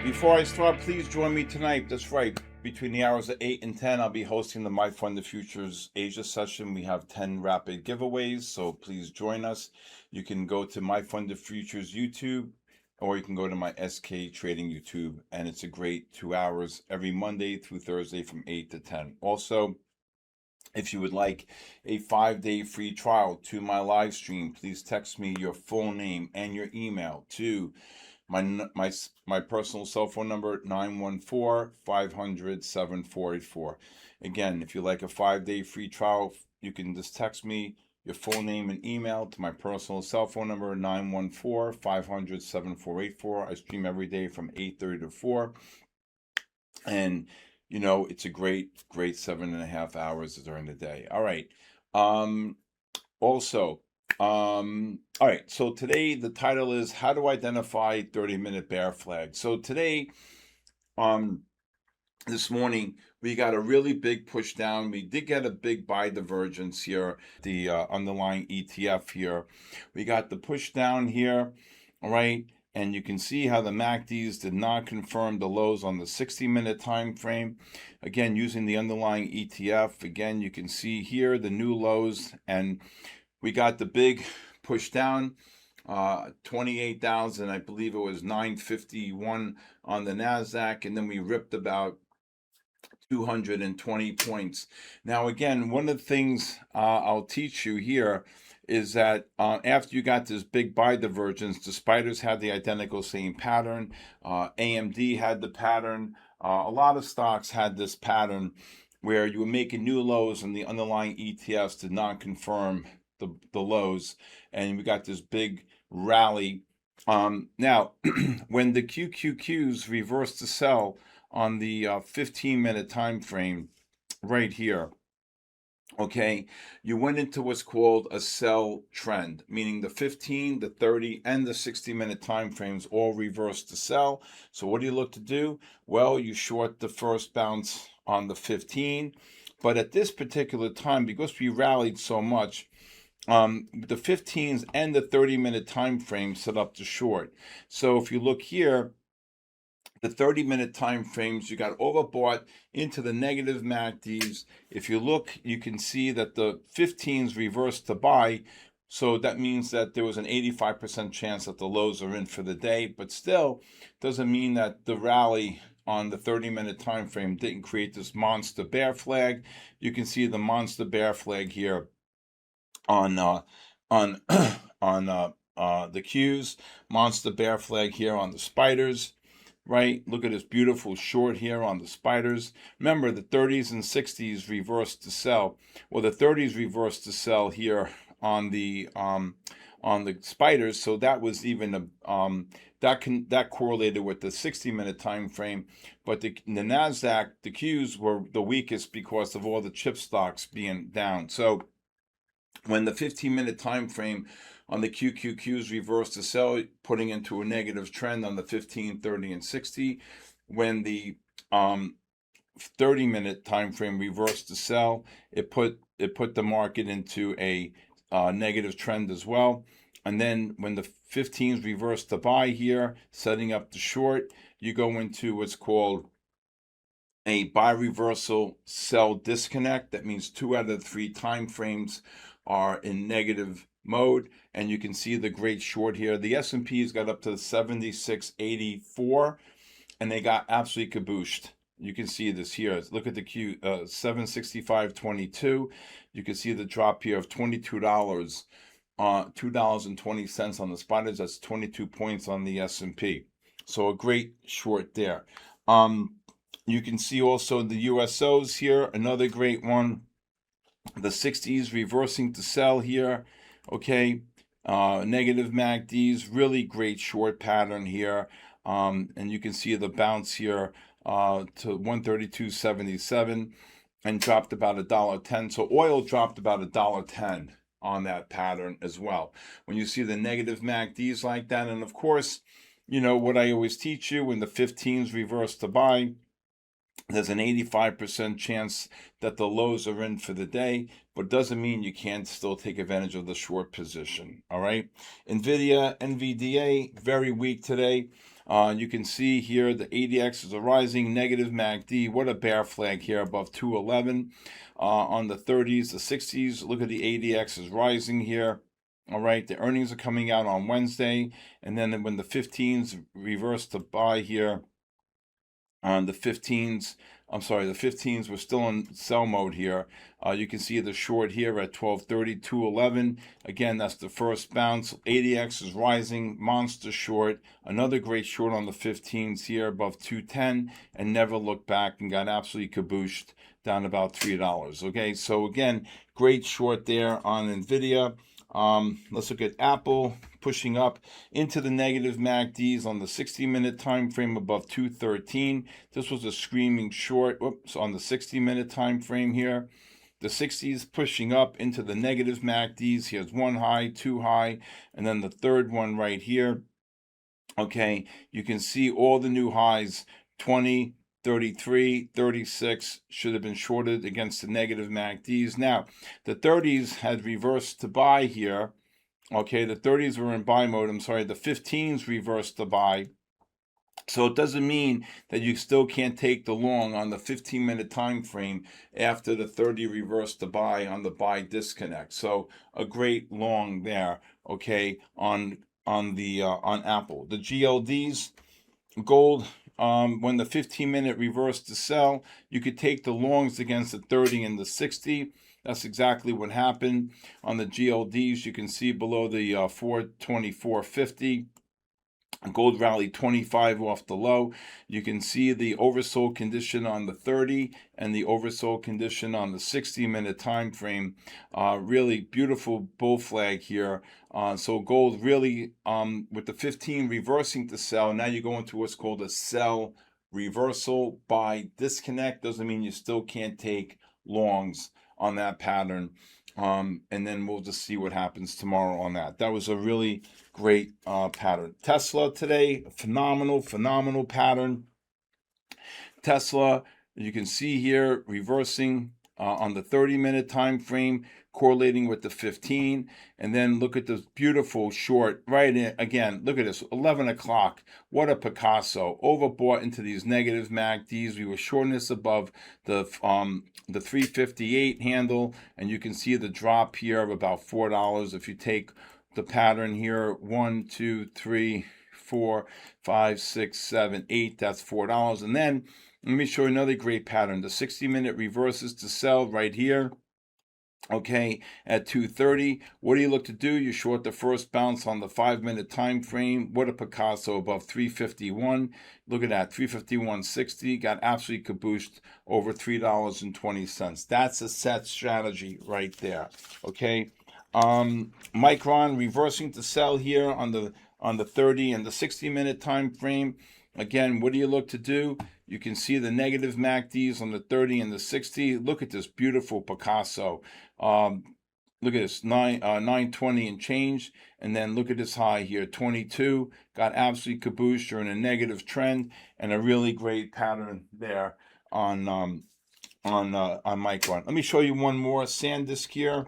Before I start, please join me tonight. That's right. Between the hours of 8 and 10, I'll be hosting the My Fund the Futures Asia session. We have 10 rapid giveaways, so please join us. You can go to My Fund the Futures YouTube, or you can go to my SK Trading YouTube, and it's a great 2 hours every Monday through Thursday from 8 to 10. Also, if you would like a 5-day free trial to my live stream, please text me your full name and your email to my personal cell phone number, 914-500-7484. Again, if you like a 5-day free trial, you can just text me your full name and email to my personal cell phone number, 914-500-7484. I stream every day from 8:30 to 4. And it's a great 7.5 hours during the day. All right. All right, so today the title is How to Identify 30-Minute Bear Flag. So today, this morning, we got a really big push down. We did get a big buy divergence here, the underlying ETF here. We got the push down here, all right? And you can see how the MACDs did not confirm the lows on the 60-minute time frame. Again, using the underlying ETF, again, you can see here the new lows, and we got the big push down, 28,000, I believe it was 951 on the NASDAQ, and then we ripped about 220 points. Now, again, one of the things I'll teach you here is that after you got this big buy divergence, the spiders had the identical same pattern. AMD had the pattern. A lot of stocks had this pattern where you were making new lows and the underlying ETFs did not confirm the lows, and we got this big rally. Now, when the QQQs reversed to sell on the 15-minute time frame right here, okay, you went into what's called a sell trend, meaning the 15, the 30, and the 60-minute time frames all reversed to sell. So what do you look to do? Well, you short the first bounce on the 15, but at this particular time, because we rallied so much, the 15s and the 30-minute time frame set up to short. So if you look here, the 30-minute time frames, you got overbought into the negative MACDs. If you look, you can see that the 15s reversed to buy. So that means that there was an 85% chance that the lows are in for the day, but still doesn't mean that the rally on the 30-minute time frame didn't create this monster bear flag. You can see the monster bear flag here on the Qs, monster bear flag here on the spiders, right? Look at this beautiful short here on the spiders. Remember, the 30s and 60s reversed to sell. Well, the 30s reversed to sell here on the spiders, so that was even that correlated with the 60-minute time frame. But the NASDAQ, the Qs were the weakest because of all the chip stocks being down. So when the 15-minute time frame on the QQQs reversed to sell, putting into a negative trend on the 15, 30, and 60. When the 30-minute time frame reversed to sell, it put the market into a negative trend as well. And then when the 15s reversed to buy here, setting up the short, you go into what's called a buy reversal sell disconnect. That means 2 out of the 3 time frames are in negative mode, and you can see the great short here. The S&Ps got up to 76.84, and they got absolutely cabooshed. You can see this here. Look at the Q, 765.22. You can see the drop here of $22, $2.20 on the spiders. That's 22 points on the S&P. So a great short there. You can see also the USOs here, another great one. The 60s reversing to sell here, okay. Negative MACDs, really great short pattern here. And you can see the bounce here to 132.77 and dropped about $1.10. So oil dropped about $1.10 on that pattern as well. When you see the negative MACDs like that, and of course, what I always teach you, when the 15s reverse to buy, There's an 85% chance that the lows are in for the day, but doesn't mean you can't still take advantage of the short position. All right. NVDA, very weak today. You can see here the ADX is a rising negative MACD. What a bear flag here above 211. On the 30s, the 60s, look at the ADX is rising here. All right, the earnings are coming out on Wednesday. And then when the 15s reverse to buy here, on the 15s, the 15s were still in sell mode here. You can see the short here at 1230, 211. Again, that's the first bounce. ADX is rising, monster short. Another great short on the 15s here above 210, and never looked back and got absolutely kabooshed down about $3. Okay, so again, great short there on NVIDIA. Let's look at Apple pushing up into the negative MACDs on the 60-minute time frame above 213. This was a screaming short. Whoops, on the 60-minute time frame here. The 60s pushing up into the negative MACDs. Here's one high, two high, and then the third one right here. Okay, you can see all the new highs, 20, 33, 36 should have been shorted against the negative MACDs. Now, the 30s had reversed to buy here. Okay, the 30s were in buy mode. The 15s reversed to buy. So it doesn't mean that you still can't take the long on the 15-minute time frame after the 30 reversed to buy on the buy disconnect. So a great long there, okay, on Apple. The GLDs, gold, when the 15-minute reversed to sell, you could take the longs against the 30 and the 60. That's exactly what happened. On the GLDs, you can see below the 424.50. Gold rallied 25 off the low. You can see the oversold condition on the 30 and the oversold condition on the 60-minute time frame. Really beautiful bull flag here. So gold really, with the 15 reversing to sell, now you go into what's called a sell reversal by disconnect. Doesn't mean you still can't take longs on that pattern. And then we'll just see what happens tomorrow on that. That was a really great pattern. Tesla today, phenomenal pattern. Tesla, you can see here, reversing on the 30-minute time frame, correlating with the 15. And then look at this beautiful short right in. Again, look at this, 11 o'clock. What a Picasso. Overbought into these negative MACDs. We were shorting this above the 358 handle, and you can see the drop here of about $4. If you take the pattern here, 1, 2, 3, 4, 5, 6, 7, 8, that's $4. And then let me show you another great pattern. The 60-minute reverses to sell right here. Okay, at 230, what do you look to do? You short the first bounce on the 5-minute time frame. What a Picasso above 351. Look at that, 351.60. Got absolutely kabooshed over $3.20. That's a set strategy right there. Okay, Micron reversing to sell here on the 30 and the 60-minute time frame. Again, what do you look to do? You can see the negative MACDs on the 30 and the 60. Look at this beautiful Picasso. Look at this, 920 and change. And then look at this high here, 22. Got absolutely kabooshed. You're in a negative trend, and a really great pattern there on Micron. Let me show you one more, Sandisk here.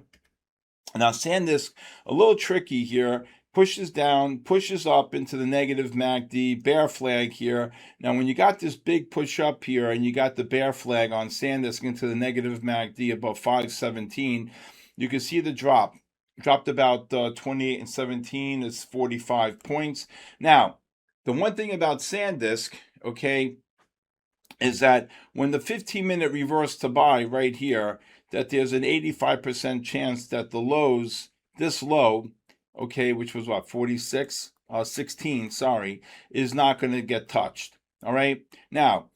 Now, Sandisk, a little tricky here. Pushes down, pushes up into the negative MACD, bear flag here. Now, when you got this big push up here and you got the bear flag on Sandisk into the negative MACD above 517, you can see the drop. Dropped about 28 and 17 is 45 points. Now, the one thing about Sandisk, okay, is that when the 15-minute reverse to buy right here, that there's an 85% chance that the lows, this low, okay, which was what, 16, is not going to get touched. All right. Now,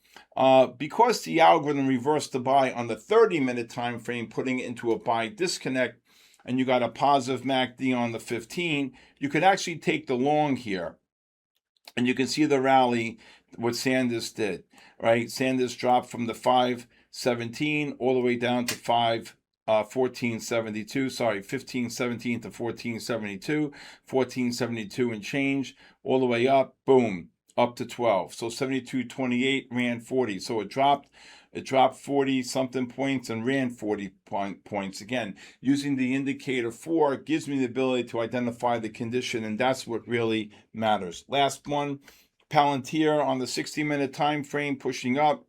because the algorithm reversed the buy on the 30-minute time frame, putting it into a buy disconnect, and you got a positive MACD on the 15, you could actually take the long here. And you can see the rally, what Sandisk did, right? Sandisk dropped from the 517 all the way down to 1472, 1517 to 1472, 1472 and change, all the way up, boom, up to 12. So 72.28 ran 40. So it dropped 40 something points and ran 40 points. Again, using the indicator 4 gives me the ability to identify the condition, and that's what really matters. Last one, Palantir on the 60-minute time frame pushing up.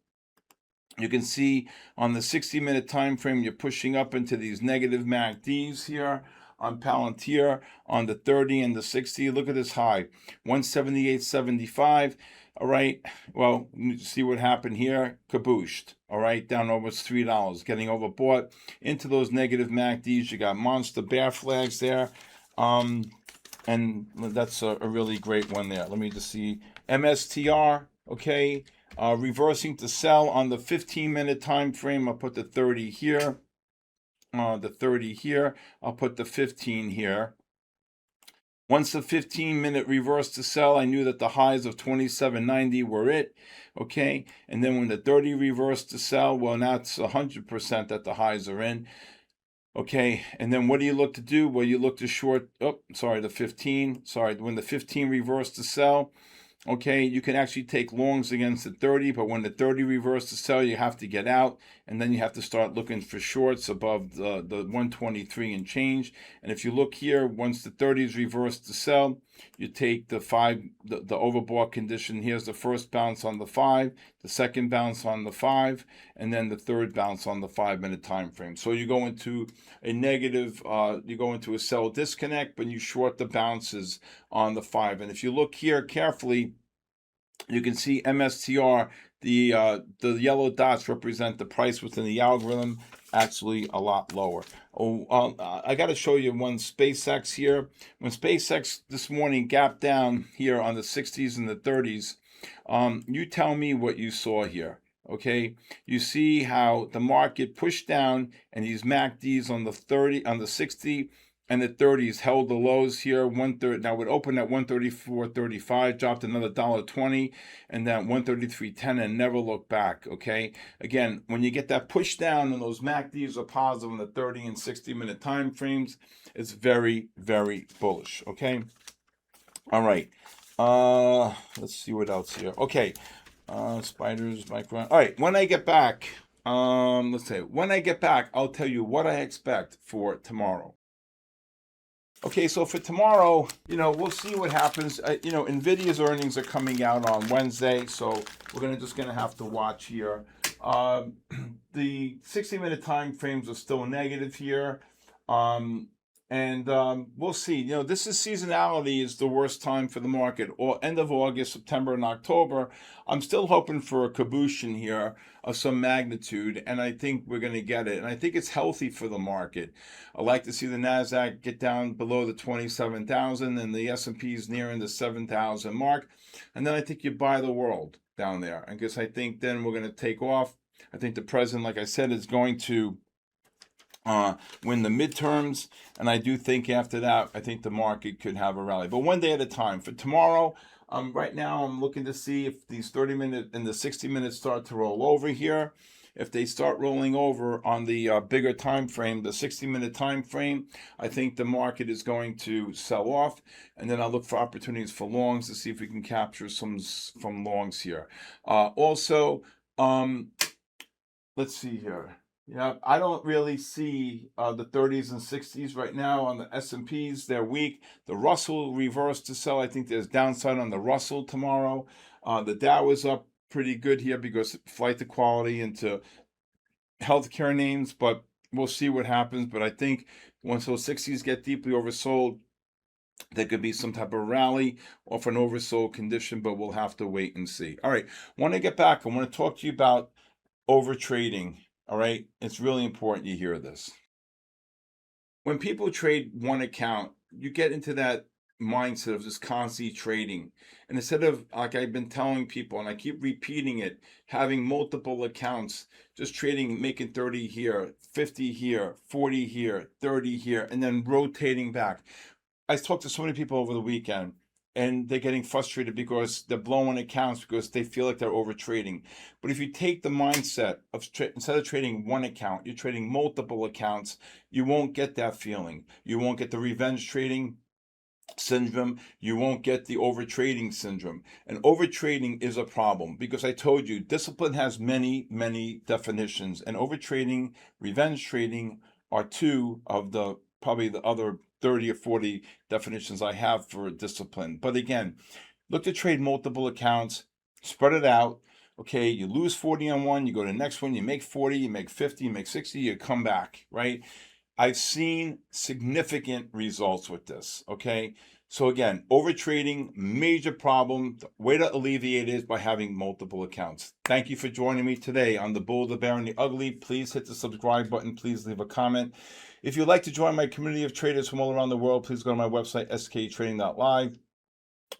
You can see on the 60-minute time frame, you're pushing up into these negative MACDs here on Palantir on the 30 and the 60. Look at this high, 178.75. All right. Well, you see what happened here? Kabooshed. All right. Down almost $3, getting overbought into those negative MACDs. You got monster bear flags there. And that's a really great one there. Let me just see. MSTR. Okay. Reversing to sell on the 15-minute time frame. I'll put the 30 here. The 30 here. I'll put the 15 here. Once the 15-minute reversed to sell, I knew that the highs of 27.90 were it. Okay. And then when the 30 reversed to sell, well, now it's 100% that the highs are in. Okay, and then what do you look to do? Well, you look to short, the 15. Sorry, when the 15 reversed to sell, okay, you can actually take longs against the 30, but when the 30 reversed to sell, you have to get out, and then you have to start looking for shorts above the 123 and change. And if you look here, once the 30 is reversed to sell, you take the overbought condition. Here's the first bounce on the 5, the second bounce on the 5, and then the third bounce on the 5-minute time frame. So you go into a negative, you go into a sell disconnect, but you short the bounces on the 5. And if you look here carefully, you can see MSTR, the yellow dots represent the price within the algorithm, actually a lot lower. I got to show you one SpaceX here. When SpaceX this morning gapped down here on the 60s and the 30s, you tell me what you saw here. Okay, you see how the market pushed down, and these MACDs on the 30, on the 60, and the 30s held the lows here. 130. Now it opened at 134.35, dropped another $1.20, and then 133.10, and never looked back. Okay. Again, when you get that push down and those MACDs are positive in the 30 and 60-minute time frames, it's very, very bullish. Okay. All right. Let's see what else here. Okay. Spiders, Micron. All right. When I get back, let's say when I get back, I'll tell you what I expect for tomorrow. Okay, so for tomorrow, we'll see what happens. Nvidia's earnings are coming out on Wednesday, so we're just gonna have to watch here. The 60-minute time frames are still negative here, and we'll see. This is seasonality is the worst time for the market. Or end of August, September, and October. I'm still hoping for a caboose here of some magnitude, and I think we're going to get it. And I think it's healthy for the market. I like to see the Nasdaq get down below the 27,000, and the S&P's nearing the 7,000 mark. And then I think you buy the world down there. I guess I think then we're going to take off. I think the president, like I said, is going to win the midterms, and I do think after that, I think the market could have a rally. But one day at a time. For tomorrow, right now, I'm looking to see if these 30-minute and the 60-minute start to roll over here. If they start rolling over on the bigger time frame, the 60-minute time frame, I think the market is going to sell off, and then I'll look for opportunities for longs to see if we can capture some from longs here. Also, let's see here. Yeah, I don't really see the 30s and 60s right now on the S&Ps. They're weak. The Russell reversed to sell. I think there's downside on the Russell tomorrow. The Dow is up pretty good here because flight to quality into healthcare names, but we'll see what happens. But I think once those 60s get deeply oversold, there could be some type of rally off an oversold condition, but we'll have to wait and see. All right, when I get back, I want to talk to you about overtrading. All right, it's really important you hear this. When people trade one account, you get into that mindset of just constantly trading. And instead of, like I've been telling people, and I keep repeating it, having multiple accounts, just trading, making 30 here, 50 here, 40 here, 30 here, and then rotating back. I talked to so many people over the weekend, and they're getting frustrated because they're blowing accounts because they feel like they're over trading. But if you take the mindset of instead of trading one account, you're trading multiple accounts, you won't get that feeling. You won't get the revenge trading. syndrome, you won't get the overtrading syndrome. And overtrading is a problem because I told you discipline has many definitions, and overtrading, revenge trading are two of the probably the other 30 or 40 definitions I have for discipline. But again, look to trade multiple accounts, spread it out. Okay, you lose 40 on one, you go to the next one, you make 40, you make 50, you make 60, you come back, right? I've seen significant results with this, okay? So again, overtrading, major problem. The way to alleviate it is by having multiple accounts. Thank you for joining me today on The Bull, the Bear, and the Ugly. Please hit the subscribe button. Please leave a comment. If you'd like to join my community of traders from all around the world, please go to my website, sktrading.live.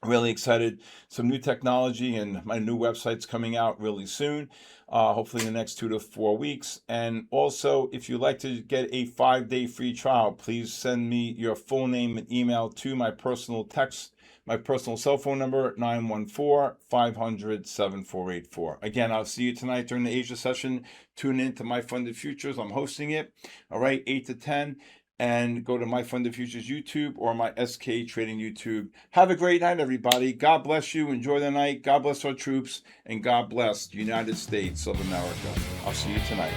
Really excited. Some new technology and my new website's coming out really soon, hopefully in the next 2 to 4 weeks. And also, if you'd like to get a 5-day free trial, please send me your full name and email to my personal cell phone number, 914-500-7484. Again, I'll see you tonight during the Asia session. Tune in to My Funded Futures. I'm hosting it, all right, 8 to 10. And go to My Funded Futures YouTube or my SK Trading YouTube. Have a great night, everybody. God bless you. Enjoy the night. God bless our troops. And God bless the United States of America. I'll see you tonight.